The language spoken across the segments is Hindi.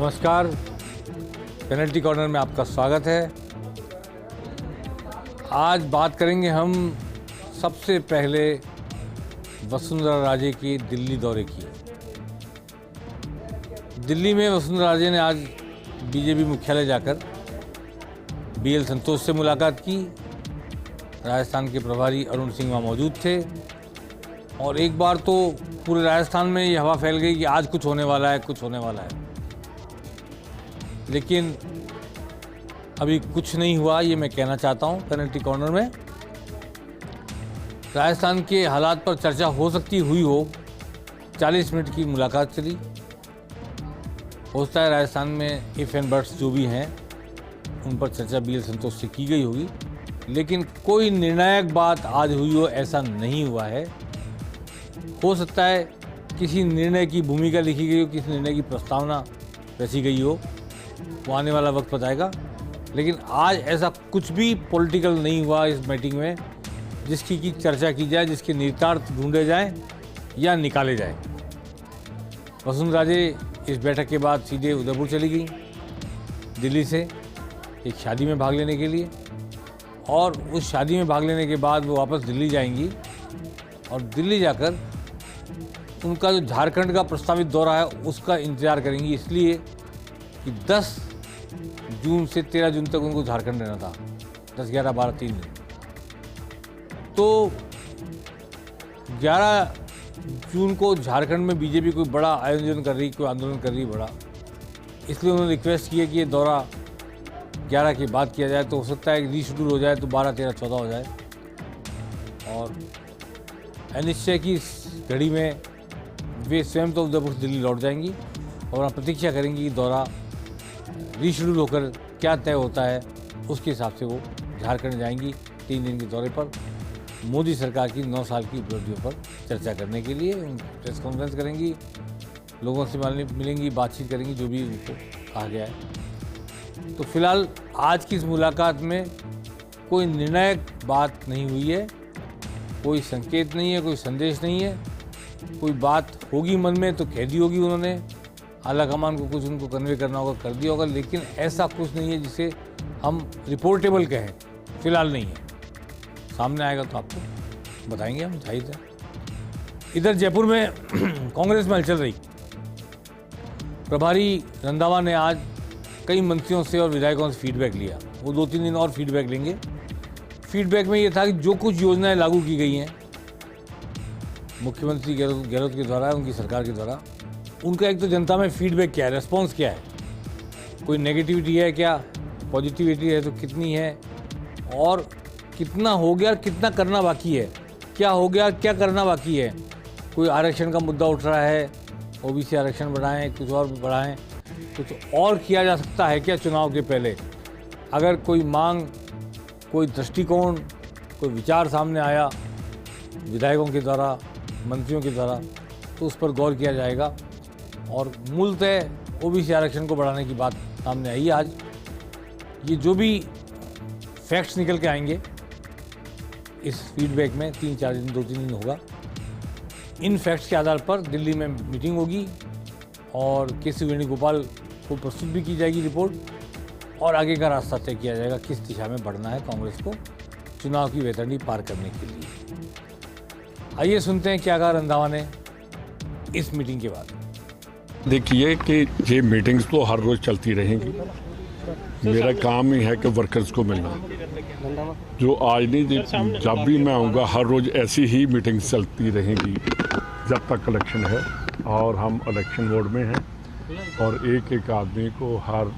नमस्कार, पेनल्टी कॉर्नर में आपका स्वागत है। आज बात करेंगे हम सबसे पहले वसुंधरा राजे की दिल्ली दौरे की। दिल्ली में वसुंधरा राजे ने आज बीजेपी मुख्यालय जाकर बीएल संतोष से मुलाकात की। राजस्थान के प्रभारी अरुण सिंह वहाँ मौजूद थे और एक बार तो पूरे राजस्थान में ये हवा फैल गई कि आज कुछ होने वाला है, कुछ होने वाला है। लेकिन अभी कुछ नहीं हुआ, ये मैं कहना चाहता हूँ पेनल्टी कॉर्नर में। राजस्थान के हालात पर चर्चा हो सकती हुई हो। 40 मिनट की मुलाकात चली। हो सकता है राजस्थान में इफ एंड बट्स जो भी हैं उन पर चर्चा बीएल संतोष से की गई होगी, लेकिन कोई निर्णायक बात आज हुई हो ऐसा नहीं हुआ है। हो सकता है किसी निर्णय की भूमिका लिखी गई हो, किसी निर्णय की प्रस्तावना रची गई हो, वो आने वाला वक्त बताएगा। लेकिन आज ऐसा कुछ भी पॉलिटिकल नहीं हुआ इस मीटिंग में जिसकी की चर्चा की जाए, जिसके निहितार्थ ढूंढे जाएं या निकाले जाएं। वसुंधरा राजे इस बैठक के बाद सीधे उदयपुर चली गई दिल्ली से एक शादी में भाग लेने के लिए, और उस शादी में भाग लेने के बाद वो वापस दिल्ली जाएंगी और दिल्ली जाकर उनका जो झारखंड का प्रस्तावित दौरा है उसका इंतजार करेंगी, इसलिए कि 10 जून से 13 जून तक उनको झारखंड रहना था। 10, 11, 12, 3 दिन। तो 11 जून को झारखंड में बीजेपी कोई बड़ा आयोजन कर रही, कोई आंदोलन कर रही बड़ा, इसलिए उन्होंने रिक्वेस्ट की है कि ये दौरा 11 के बाद किया जाए। तो हो सकता है रीशेड्यूल हो जाए तो 12, 13, 14 हो जाए। और अनिश्चय की इस घड़ी में वे स्वयं तो उदयपुर से दिल्ली लौट जाएंगी और वहाँ प्रतीक्षा करेंगी कि दौरा रीशेड्यूल होकर क्या तय होता है, उसके हिसाब से वो झारखंड जाएंगी 3 दिन के दौरे पर। मोदी सरकार की 9 साल की उपलब्धियों पर चर्चा करने के लिए प्रेस कॉन्फ्रेंस करेंगी, लोगों से मिलेंगी, बातचीत करेंगी, जो भी उनको कहा गया है। तो फिलहाल आज की इस मुलाकात में कोई निर्णायक बात नहीं हुई है, कोई संकेत नहीं है, कोई संदेश नहीं है। कोई बात होगी मन में तो कह दी होगी उन्होंने, आला कमान को कुछ उनको कन्वे करना होगा, कर दिया होगा, लेकिन ऐसा कुछ नहीं है जिसे हम रिपोर्टेबल कहें। फिलहाल नहीं है, सामने आएगा तो आपको बताएंगे हम, जाहिर है। इधर जयपुर में कांग्रेस में हलचल रही। प्रभारी रंधावा ने आज कई मंत्रियों से और विधायकों से फीडबैक लिया। वो 2-3 दिन और फीडबैक लेंगे। फीडबैक में ये था कि जो कुछ योजनाएं लागू की गई हैं मुख्यमंत्री गहलोत के द्वारा, उनकी सरकार के द्वारा, उनका एक तो जनता में फीडबैक क्या है, रेस्पॉन्स क्या है, कोई नेगेटिविटी है क्या, पॉजिटिविटी है तो कितनी है, और कितना हो गया, कितना करना बाकी है, क्या हो गया, क्या करना बाकी है। कोई आरक्षण का मुद्दा उठ रहा है, ओबीसी आरक्षण बढ़ाएं, कुछ और बढ़ाएं, कुछ और किया जा सकता है क्या चुनाव के पहले। अगर कोई मांग, कोई दृष्टिकोण, कोई विचार सामने आया विधायकों के द्वारा, मंत्रियों के द्वारा, तो उस पर गौर किया जाएगा। और मूलतः ओबीसी आरक्षण को बढ़ाने की बात सामने आई है आज। ये जो भी फैक्ट्स निकल के आएंगे इस फीडबैक में 3-4 दिन, 2-3 दिन होगा, इन फैक्ट्स के आधार पर दिल्ली में मीटिंग होगी और के.सी. वेणुगोपाल को प्रस्तुत भी की जाएगी रिपोर्ट, और आगे का रास्ता तय किया जाएगा किस दिशा में बढ़ना है कांग्रेस को चुनाव की वैतरणी पार करने के लिए। आइए सुनते हैं क्या कहा रंधावा ने इस मीटिंग के बाद। देखिए कि ये मीटिंग्स तो हर रोज़ चलती रहेंगी। मेरा काम ही है कि वर्कर्स को मिलना। जो आज नहीं, जब भी मैं आऊँगा हर रोज़ ऐसी ही मीटिंग्स चलती रहेंगी जब तक इलेक्शन है, और हम इलेक्शन मोड में हैं। और एक एक आदमी को, हर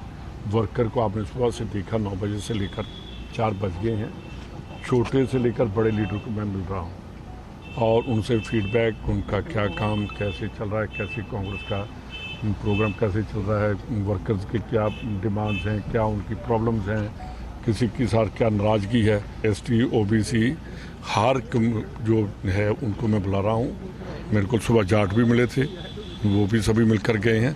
वर्कर को आपने सुबह से देखा 9 बजे से लेकर 4 बज गए हैं, छोटे से लेकर बड़े लीडर को मैं मिल रहा हूँ और उनसे फीडबैक, उनका क्या काम कैसे चल रहा है, कैसे कांग्रेस का प्रोग्राम कैसे चल रहा है, वर्कर्स के क्या डिमांड्स हैं, क्या उनकी प्रॉब्लम्स हैं, किसी के साथ क्या नाराज़गी है। एसटी, ओबीसी हर जो है उनको मैं बुला रहा हूँ। मेरे को सुबह जाट भी मिले थे, वो भी सभी मिलकर गए हैं।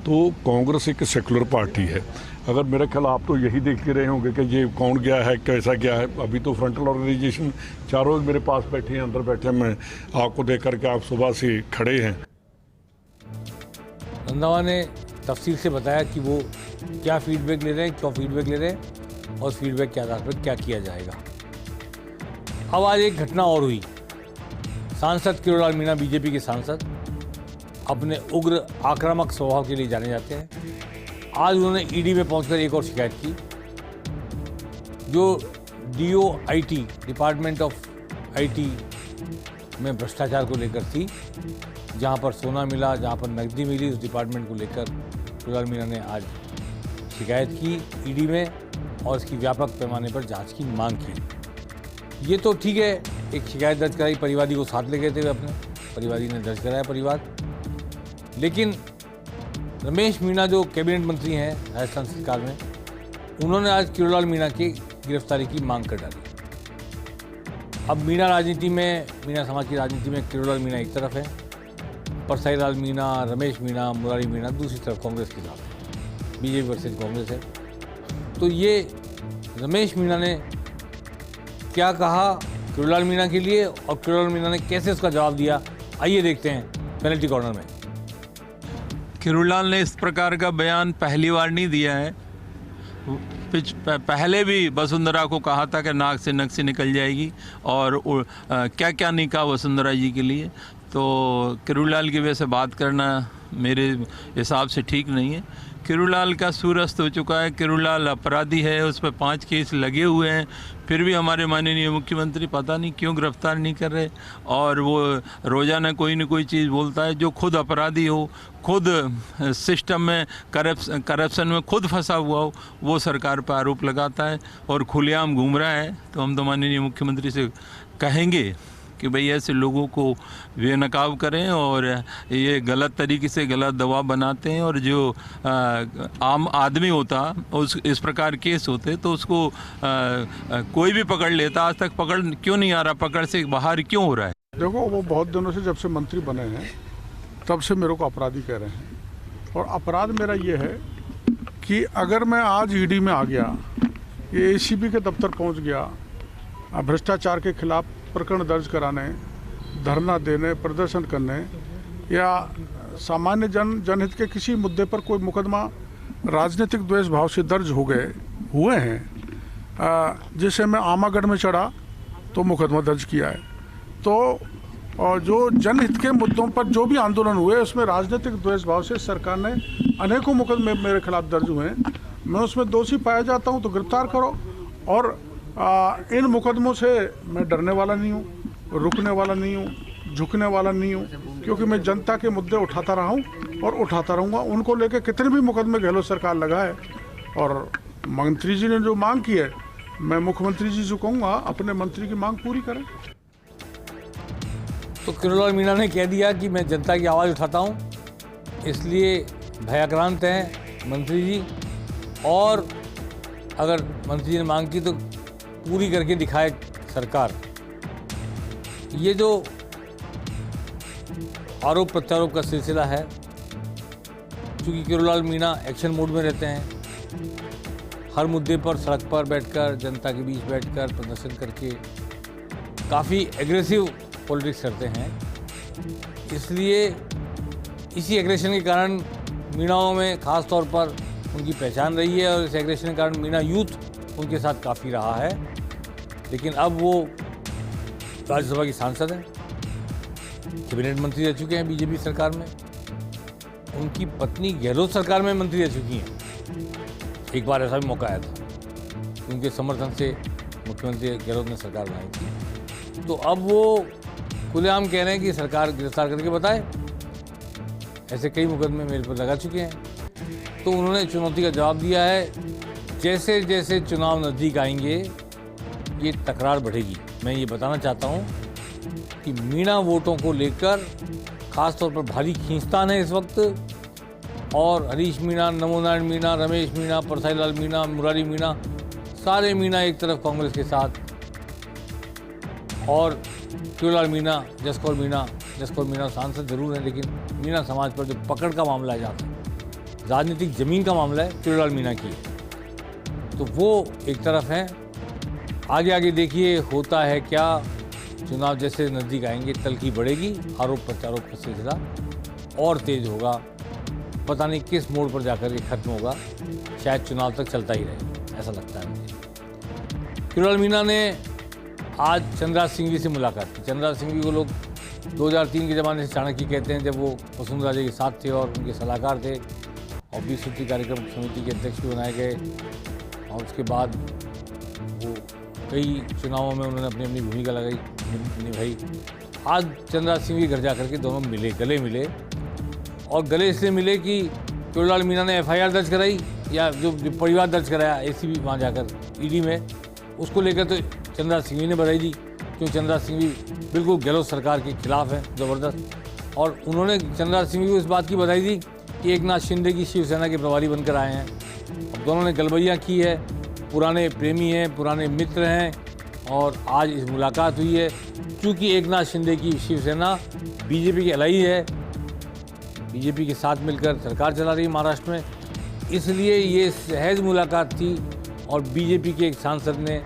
तो कांग्रेस एक सेकुलर पार्टी है। अगर मेरा ख्याल आप तो यही देखते रहे होंगे कि ये कौन गया है, कैसा गया है। अभी तो फ्रंटल ऑर्गेनाइजेशन चारों मेरे पास बैठे हैं, अंदर बैठे हैं, मैं आपको देख करके आप सुबह से खड़े हैं। रंधावा ने तफसील से बताया कि वो क्या फीडबैक ले रहे हैं, क्यों फीडबैक ले रहे हैं और फीडबैक के आधार पर क्या किया जाएगा। अब आज एक घटना और हुई। सांसद किरोड़ीलाल मीणा, बीजेपी के सांसद, अपने उग्र आक्रामक स्वभाव के लिए जाने जाते हैं। आज उन्होंने ईडी में पहुंचकर एक और शिकायत की जो DOIT, डिपार्टमेंट ऑफ IT में भ्रष्टाचार को लेकर थी। जहां पर सोना मिला, जहां पर नकदी मिली, उस डिपार्टमेंट को लेकर किरोड़ीलाल मीणा ने आज शिकायत की ईडी में और इसकी व्यापक पैमाने पर जांच की मांग की। ये तो ठीक है, एक शिकायत दर्ज कराई, परिवादी को साथ ले गए थे अपने, परिवादी ने दर्ज कराया परिवार। लेकिन रमेश मीणा जो कैबिनेट मंत्री हैं राजस्थान सरकार में, उन्होंने आज किरोड़ीलाल मीणा की गिरफ्तारी की मांग कर डाली। अब मीणा राजनीति में, मीणा समाज की राजनीति में किरोड़ीलाल मीणा एक तरफ है, परसाईलाल मीणा, रमेश मीणा, मुरारी मीणा दूसरी तरफ कांग्रेस के साथ, बीजेपी वर्सेज कांग्रेस है। तो ये रमेश मीणा ने क्या कहा किरोड़ीलाल मीणा के लिए और किरोड़ीलाल मीणा ने कैसे उसका जवाब दिया, आइए देखते हैं पेनल्टी कॉर्नर में। किरोड़ीलाल ने इस प्रकार का बयान पहली बार नहीं दिया है। पहले भी वसुंधरा को कहा था कि नाक से नक्शी निकल जाएगी और क्या क्या नहीं कहा वसुंधरा जी के लिए। तो किरोड़ीलाल की वजह से बात करना मेरे हिसाब से ठीक नहीं है। किरोड़ीलाल का सूरस्त हो चुका है, किरोड़ीलाल अपराधी है, उस पर 5 केस लगे हुए हैं, फिर भी हमारे माननीय मुख्यमंत्री पता नहीं क्यों गिरफ्तार नहीं कर रहे। और वो रोज़ाना कोई न कोई चीज़ बोलता है, जो खुद अपराधी हो, खुद सिस्टम में करप्शन में खुद फंसा हुआ हो, वो सरकार पर आरोप लगाता है और खुलेआम घूम रहा है। तो हम तो माननीय मुख्यमंत्री से कहेंगे कि भाई ऐसे लोगों को बेनकाब करें और ये गलत तरीके से गलत दबाव बनाते हैं। और जो आम आदमी होता उस इस प्रकार केस होते तो उसको कोई भी पकड़ लेता, आज तक पकड़ क्यों नहीं आ रहा, पकड़ से बाहर क्यों हो रहा है? देखो, वो बहुत दिनों से जब से मंत्री बने हैं तब से मेरे को अपराधी कह रहे हैं। और अपराध मेरा ये है कि अगर मैं आज ईडी में आ गया, ये ACP के दफ्तर पहुंच गया, भ्रष्टाचार के खिलाफ प्रकरण दर्ज कराने, धरना देने, प्रदर्शन करने या सामान्य जनहित के किसी मुद्दे पर कोई मुकदमा राजनीतिक द्वेष भाव से दर्ज हुए हैं, जैसे मैं आमागढ़ में चढ़ा तो मुकदमा दर्ज किया है। तो और जो जनहित के मुद्दों पर जो भी आंदोलन हुए उसमें राजनीतिक द्वेष भाव से सरकार ने अनेकों मुकदमे मेरे खिलाफ दर्ज हुए हैं। मैं उसमें दोषी पाया जाता हूं तो गिरफ्तार करो। और इन मुकदमों से मैं डरने वाला नहीं हूँ, रुकने वाला नहीं हूँ, झुकने वाला नहीं हूँ, क्योंकि मैं जनता के मुद्दे उठाता रहा हूँ और उठाता रहूँगा। उनको लेके कितने भी मुकदमे गहलोत सरकार लगाए। और मंत्री जी ने जो मांग की है, मैं मुख्यमंत्री जी से कहूँगा अपने मंत्री की मांग पूरी करें। तो किरोड़ीलाल मीणा ने कह दिया कि मैं जनता की आवाज़ उठाता हूँ, इसलिए भयाक्रांत हैं मंत्री जी, और अगर मंत्री जी ने मांग की तो पूरी करके दिखाए सरकार। ये जो आरोप प्रत्यारोप का सिलसिला है, क्योंकि किरोड़ीलाल मीणा एक्शन मोड में रहते हैं, हर मुद्दे पर सड़क पर बैठकर, जनता के बीच बैठकर प्रदर्शन करके काफ़ी एग्रेसिव पॉलिटिक्स करते हैं। इसलिए इसी एग्रेशन के कारण मीणाओं में ख़ास तौर पर उनकी पहचान रही है और इस एग्रेशन के कारण मीणा यूथ उनके साथ काफ़ी रहा है। लेकिन अब वो राज्यसभा की सांसद हैं, कैबिनेट मंत्री रह चुके हैं बीजेपी सरकार में, उनकी पत्नी गहलोत सरकार में मंत्री रह चुकी हैं। एक बार ऐसा भी मौका आया था, उनके समर्थन से मुख्यमंत्री गहलोत ने सरकार बनाई थी। तो अब वो खुलेआम कह रहे हैं कि सरकार गिरफ्तार करके बताए, ऐसे कई मुकदमे मेरे पर लगा चुके हैं। तो उन्होंने चुनौती का जवाब दिया है, जैसे जैसे चुनाव नज़दीक आएंगे ये तकरार बढ़ेगी। मैं ये बताना चाहता हूँ कि मीणा वोटों को लेकर ख़ास तौर पर भारी खींचतान है इस वक्त, और हरीश मीणा, नमो नारायण मीणा, रमेश मीणा, परसाईलाल मीणा, मुरारी मीणा, सारे मीणा एक तरफ कांग्रेस के साथ, और किरोड़ीलाल मीणा, जसकौर मीणा सांसद जरूर है, लेकिन मीणा समाज पर जो पकड़ का मामला है, जहाँ तक राजनीतिक ज़मीन का मामला है, किरोड़ीलाल मीणा की है। तो वो एक तरफ है। आगे आगे देखिए होता है क्या। चुनाव जैसे नज़दीक आएंगे तल्खी बढ़ेगी, आरोप प्रत्यारोप का सिलसिला और तेज होगा। पता नहीं किस मोड़ पर जाकर ये खत्म होगा, शायद चुनाव तक चलता ही रहे, ऐसा लगता है मुझे। किरोड़लाल मीणा ने आज चंद्रराज सिंघवी से मुलाकात की। चंद्रराज सिंघवी को लोग 2003 के ज़माने से चाणक्य कहते हैं, जब वो वसुंधरा जी के साथ थे और उनके सलाहकार थे और 20 सूत्री कार्यक्रम समिति के अध्यक्ष भी बनाए गए। और उसके बाद वो कई चुनावों में उन्होंने अपनी अपनी भूमिका निभाई। आज चंद्रराज सिंघवी घर जा करके दोनों मिले, गले मिले, और गले इसलिए मिले कि किरोड़लाल मीणा ने FIR दर्ज कराई, या जो परिवार दर्ज कराया ACB वहाँ जाकर ED में, उसको लेकर तो चंद्रराज सिंघवी ने बधाई दी, क्योंकि चंद्रराज सिंघवी बिल्कुल गहलोत सरकार के खिलाफ हैं, ज़बरदस्त। और उन्होंने चंद्रराज सिंघवी को इस बात की बधाई दी कि एकनाथ शिंदे की शिवसेना के प्रभारी बनकर आए हैं। अब दोनों ने गलबैया की है, पुराने प्रेमी हैं, पुराने मित्र हैं, और आज इस मुलाकात हुई है। क्योंकि एकनाथ शिंदे की शिवसेना BJP की अलाई है, BJP के साथ मिलकर सरकार चला रही है महाराष्ट्र में, इसलिए ये सहज मुलाकात थी। और BJP के एक सांसद ने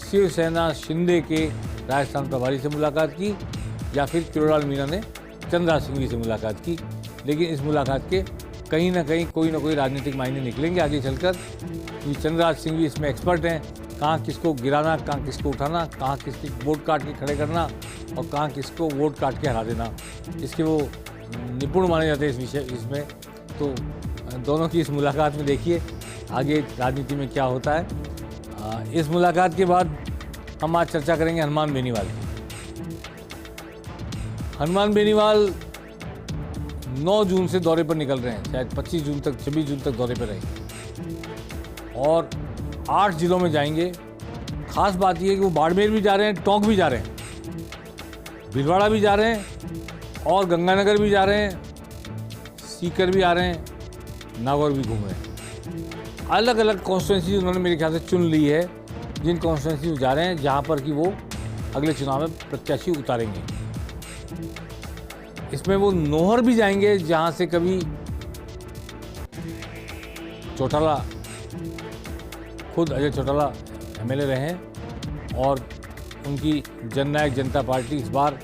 शिवसेना शिंदे के राजस्थान प्रभारी से मुलाकात की, या फिर किरोड़लाल मीणा ने चंद्रराज सिंघवी से मुलाकात की। लेकिन इस मुलाकात के कहीं ना कहीं कोई ना कोई राजनीतिक मायने निकलेंगे आगे चलकर, क्योंकि चंद्रराज सिंघवी इसमें एक्सपर्ट हैं, कहाँ किसको गिराना, कहाँ किसको उठाना, कहाँ किसके वोट काट के खड़े करना और कहाँ किसको वोट काट के हरा देना, इसके वो निपुण माने जाते हैं इस विषय इसमें। तो दोनों की इस मुलाकात में देखिए आगे राजनीति में क्या होता है। इस मुलाकात के बाद हम आज चर्चा करेंगे हनुमान बेनीवाल की। हनुमान बेनीवाल 9 जून से दौरे पर निकल रहे हैं, शायद 25 जून तक, 26 जून तक दौरे पर रहेंगे और 8 जिलों में जाएंगे। खास बात यह है कि वो बाड़मेर भी जा रहे हैं, टोंक भी जा रहे हैं, भीलवाड़ा भी जा रहे हैं और गंगानगर भी जा रहे हैं, सीकर भी आ रहे हैं, नागौर भी घूम रहे हैं। अलग अलग कॉन्स्टिट्यूंसी उन्होंने मेरे ख्याल से चुन ली है, जिन कॉन्स्टिट्यूंसी में जा रहे हैं, जहाँ पर कि वो अगले चुनाव में प्रत्याशी उतारेंगे। इसमें वो नौहर भी जाएंगे, जहाँ से कभी चौटाला, खुद अजय चौटाला MLA रहे हैं और उनकी जननायक जनता पार्टी इस बार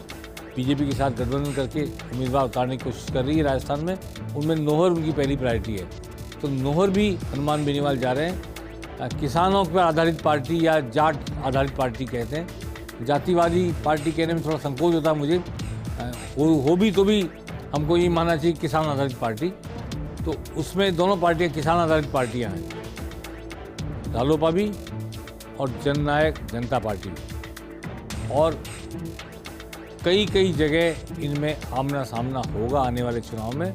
BJP के साथ गठबंधन करके उम्मीदवार उतारने की कोशिश कर रही है राजस्थान में। उनमें नौहर उनकी पहली प्रायोरिटी है, तो नौहर भी हनुमान बेनीवाल जा रहे हैं। किसानों पर आधारित पार्टी या जाट आधारित पार्टी कहते हैं, जातिवादी पार्टी कहने में थोड़ा संकोच होता है मुझे, हो भी तो भी हमको ये मानना चाहिए किसान आधारित पार्टी। तो उसमें दोनों पार्टियां किसान आधारित पार्टियां हैं, रालोपा भी और जननायक जनता पार्टी भी, और कई जगह इनमें आमना सामना होगा आने वाले चुनाव में,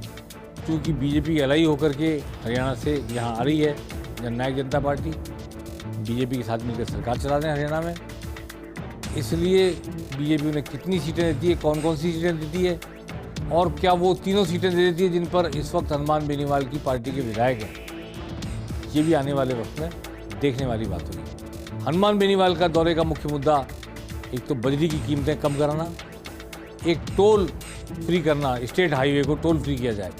क्योंकि BJP की अलाई होकर के हरियाणा से यहाँ आ रही है जननायक जनता पार्टी, BJP के साथ मिलकर सरकार चला रहे हैं हरियाणा में। इसलिए BJP उन्हें कितनी सीटें देती है, कौन कौन सी सीटें देती है, और क्या वो तीनों सीटें दे देती है जिन पर इस वक्त हनुमान बेनीवाल की पार्टी के विधायक हैं, ये भी आने वाले वक्त में देखने वाली बात होगी। हनुमान बेनीवाल का दौरे का मुख्य मुद्दा एक तो बजरी की कीमतें कम कराना, एक टोल फ्री करना, स्टेट हाईवे को टोल फ्री किया जाए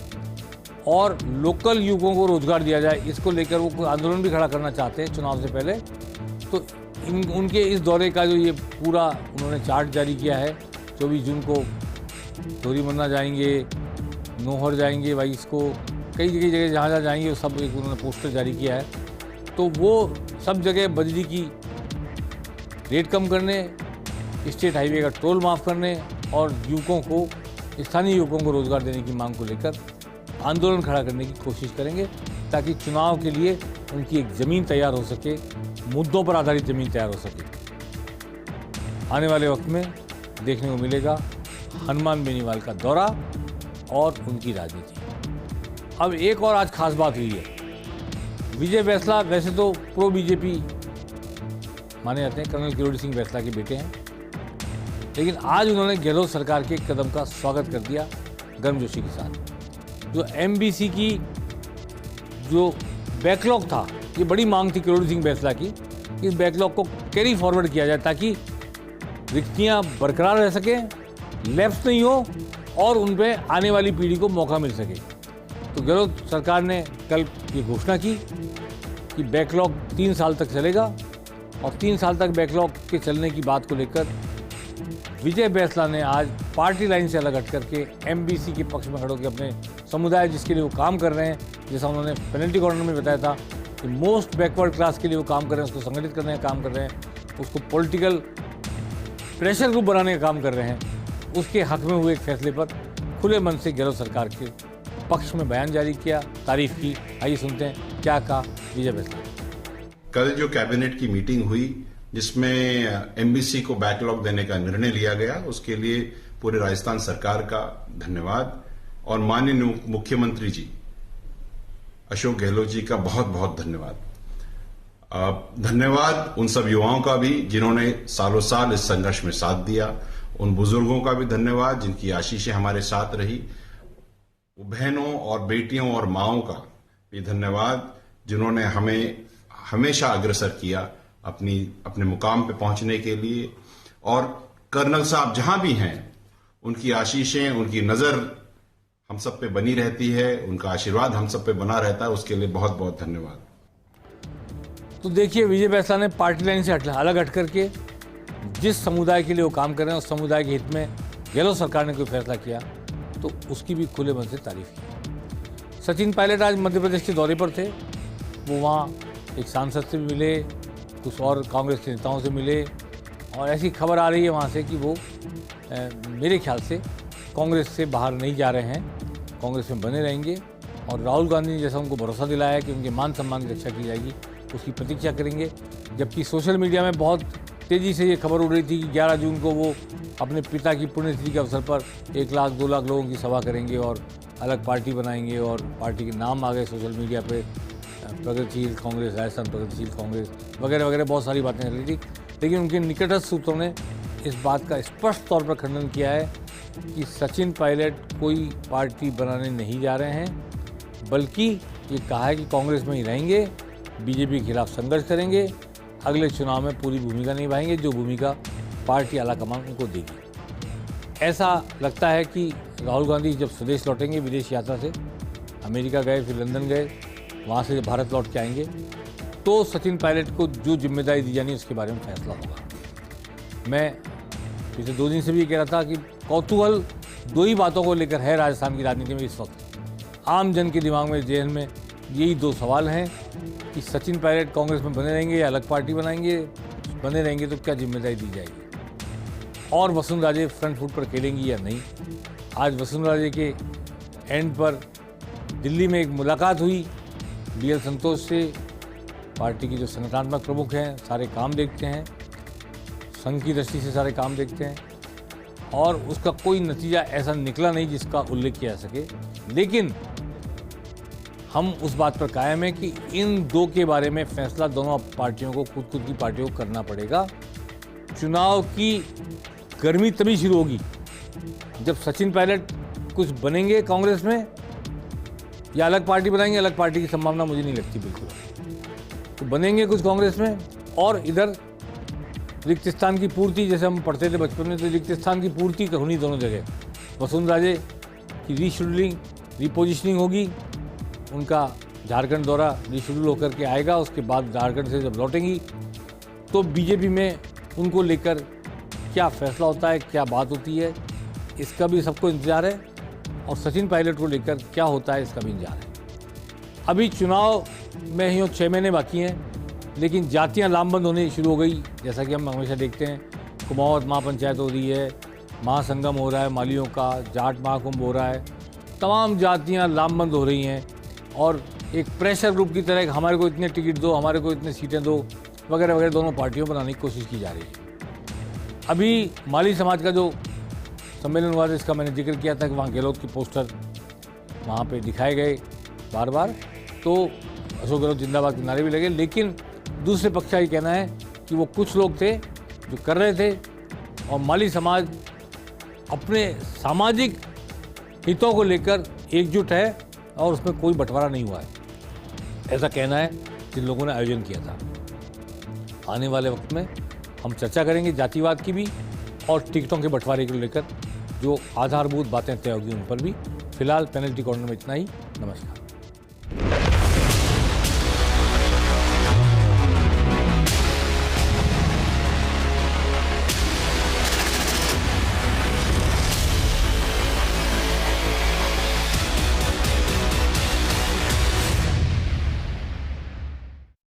और लोकल युवकों को रोजगार दिया जाए। इसको लेकर वो आंदोलन भी खड़ा करना चाहते हैं चुनाव से पहले। तो उनके इस दौरे का जो ये पूरा उन्होंने चार्ट जारी किया है, 24 जून को धोरीमन्ना जाएंगे, नौहर जाएंगे 22 को, कई जगह जहाँ जाएंगे वो सब एक उन्होंने पोस्टर जारी किया है। तो वो सब जगह बजरी की रेट कम करने, स्टेट हाईवे का टोल माफ़ करने और युवकों को, स्थानीय युवकों को रोजगार देने की मांग को लेकर आंदोलन खड़ा करने की कोशिश करेंगे, ताकि चुनाव के लिए उनकी एक ज़मीन तैयार हो सके, मुद्दों पर आधारित ज़मीन तैयार हो सके। आने वाले वक्त में देखने को मिलेगा हनुमान बेनीवाल का दौरा और उनकी राजनीति। अब एक और आज खास बात हुई है। विजय बैंसला वैसे तो प्रो BJP माने जाते हैं, कर्नल किरोड़ी सिंह बैंसला के बेटे हैं, लेकिन आज उन्होंने गहलोत सरकार के कदम का स्वागत कर दिया गर्मजोशी के साथ। जो MBC की जो बैकलॉग था, ये बड़ी मांग थी किरोड़ी सिंह बैंसला की, इस बैकलॉग को कैरी फॉरवर्ड किया जाए ताकि रिक्तियाँ बरकरार रह सकें, लैप्स नहीं हो और उन पे आने वाली पीढ़ी को मौका मिल सके। तो गहलोत सरकार ने कल ये घोषणा की कि बैकलॉग 3 साल तक चलेगा, और 3 साल तक बैकलॉग के चलने की बात को लेकर विजय बैंसला ने आज पार्टी लाइन से अलग हट करके एमबीसी के पक्ष में खड़े होकर अपने समुदाय जिसके लिए वो काम कर रहे हैं, जैसा उन्होंने पेनल्टी कॉर्नर में बताया था कि मोस्ट बैकवर्ड क्लास के लिए वो काम कर रहे हैं, उसको संगठित करने का काम कर रहे हैं, उसको पॉलिटिकल प्रेशर ग्रुप बनाने का काम कर रहे हैं, उसके हक में हुए एक फैसले पर खुले मन से गहलोत सरकार के पक्ष में बयान जारी किया, तारीफ की। आइए सुनते हैं क्या कहा विजय बैसला। कल जो कैबिनेट की मीटिंग हुई जिसमें एमबीसी को बैकलॉग देने का निर्णय लिया गया, उसके लिए पूरे राजस्थान सरकार का धन्यवाद और माननीय मुख्यमंत्री जी अशोक गहलोत जी का बहुत बहुत धन्यवाद। धन्यवाद उन सब युवाओं का भी जिन्होंने सालों साल इस संघर्ष में साथ दिया, उन बुजुर्गों का भी धन्यवाद जिनकी आशीषें हमारे साथ रही, बहनों और बेटियों और माओं का भी धन्यवाद जिन्होंने हमें हमेशा अग्रसर किया अपने मुकाम पे पहुंचने के लिए। और कर्नल साहब जहां भी हैं उनकी आशीषें, उनकी नजर हम सब पे बनी रहती है, उनका आशीर्वाद हम सब पे बना रहता है, उसके लिए बहुत बहुत धन्यवाद। तो देखिए, विजय बैसला ने पार्टी लाइन से अलग हट करके जिस समुदाय के लिए वो काम कर रहे हैं उस समुदाय के हित में गहलोत सरकार ने कोई फैसला किया तो उसकी भी खुले मन से तारीफ की। सचिन पायलट आज मध्य प्रदेश के दौरे पर थे, वो वहाँ एक सांसद से भी मिले, कुछ और कांग्रेस के नेताओं से मिले, और ऐसी खबर आ रही है वहाँ से कि वो मेरे ख्याल से कांग्रेस से बाहर नहीं जा रहे हैं, कांग्रेस में बने रहेंगे। और राहुल गांधी ने जैसा उनको भरोसा दिलाया है कि उनके मान सम्मान की रक्षा की जाएगी, उसकी प्रतीक्षा करेंगे। जबकि सोशल मीडिया में बहुत तेज़ी से ये खबर उड़ रही थी कि 11 जून को वो अपने पिता की पुण्यतिथि के अवसर पर 1 लाख 2 लाख लोगों की सभा करेंगे और अलग पार्टी बनाएंगे, और पार्टी के नाम आ गए सोशल मीडिया पे, प्रगतिशील कांग्रेस, राजस्थान प्रगतिशील कांग्रेस वगैरह वगैरह बहुत सारी बातें चल रही थी। लेकिन उनके निकटस्थ सूत्रों ने इस बात का स्पष्ट तौर पर खंडन किया है कि सचिन पायलट कोई पार्टी बनाने नहीं जा रहे हैं, बल्कि ये कहा है कि कांग्रेस में ही रहेंगे, बीजेपी के खिलाफ संघर्ष करेंगे, अगले चुनाव में पूरी भूमिका निभाएंगे जो भूमिका पार्टी आलाकमान उनको देगी। ऐसा लगता है कि राहुल गांधी जब स्वदेश लौटेंगे विदेश यात्रा से, अमेरिका गए फिर लंदन गए, वहाँ से जब भारत लौट के आएंगे तो सचिन पायलट को जो जिम्मेदारी दी जानी है उसके बारे में फैसला होगा। मैं पिछले 2 दिन से भी ये कह रहा था कि कौतूहल 2 ही बातों को लेकर है राजस्थान की राजनीति में इस वक्त। आम जन के दिमाग में, जेहन में यही 2 सवाल हैं कि सचिन पायलट कांग्रेस में बने रहेंगे या अलग पार्टी बनाएंगे, बने रहेंगे तो क्या जिम्मेदारी दी जाएगी, और वसुंधरा फ्रंट फुट पर खेलेंगी या नहीं। आज वसुंधरा के एंड पर दिल्ली में एक मुलाकात हुई BL संतोष से, पार्टी के जो संगठनात्मक प्रमुख हैं सारे काम देखते हैं, संघ की दृष्टि से सारे काम देखते हैं, और उसका कोई नतीजा ऐसा निकला नहीं जिसका उल्लेख किया जा सके। लेकिन हम उस बात पर कायम है कि इन 2 के बारे में फैसला दोनों पार्टियों को खुद की पार्टियों को करना पड़ेगा। चुनाव की गर्मी तभी शुरू होगी जब सचिन पायलट कुछ बनेंगे कांग्रेस में या अलग पार्टी बनाएंगे। अलग पार्टी की संभावना मुझे नहीं लगती बिल्कुल, तो बनेंगे कुछ कांग्रेस में, और इधर रिक्त स्थान की पूर्ति, जैसे हम पढ़ते थे बचपन में, तो रिक्त स्थान की पूर्ति होनी दोनों जगह। वसुंधरा की रीशेड्यूलिंग, रिपोजिशनिंग होगी, उनका झारखंड दौरा रीशेड्यूल होकर के आएगा, उसके बाद झारखंड से जब लौटेंगी तो बीजेपी में उनको लेकर क्या फैसला होता है, क्या बात होती है, इसका भी सबको इंतजार है, और सचिन पायलट को लेकर क्या होता है इसका भी इंतजार है। अभी चुनाव में ही 6 महीने बाकी हैं, लेकिन जातियां लामबंद होनी शुरू हो गई, जैसा कि हम हमेशा देखते हैं। कुमाऊं महापंचायत हो रही है, महासंगम हो रहा है मालियों का, जाट महाकुंभ हो रहा है, तमाम जातियां लामबंद हो रही हैं, और एक प्रेशर ग्रुप की तरह हमारे को इतने टिकट दो, हमारे को इतने सीटें दो वगैरह वगैरह दोनों पार्टियों बनाने की कोशिश की जा रही है। अभी माली समाज का जो सम्मेलन हुआ था, इसका मैंने जिक्र किया था कि वहाँ गहलोत के पोस्टर वहाँ पे दिखाए गए बार बार, तो अशोक गहलोत जिंदाबाद के नारे भी लगे। लेकिन दूसरे पक्ष का ये कहना है कि वो कुछ लोग थे जो कर रहे थे, और माली समाज अपने सामाजिक हितों को लेकर एकजुट है और उसमें कोई बंटवारा नहीं हुआ है, ऐसा कहना है जिन लोगों ने आयोजन किया था। आने वाले वक्त में हम चर्चा करेंगे जातिवाद की भी और टिकटों के बंटवारे को लेकर जो आधारभूत बातें तय होगी उन पर भी। फिलहाल पेनल्टी कॉर्नर में इतना ही। नमस्कार।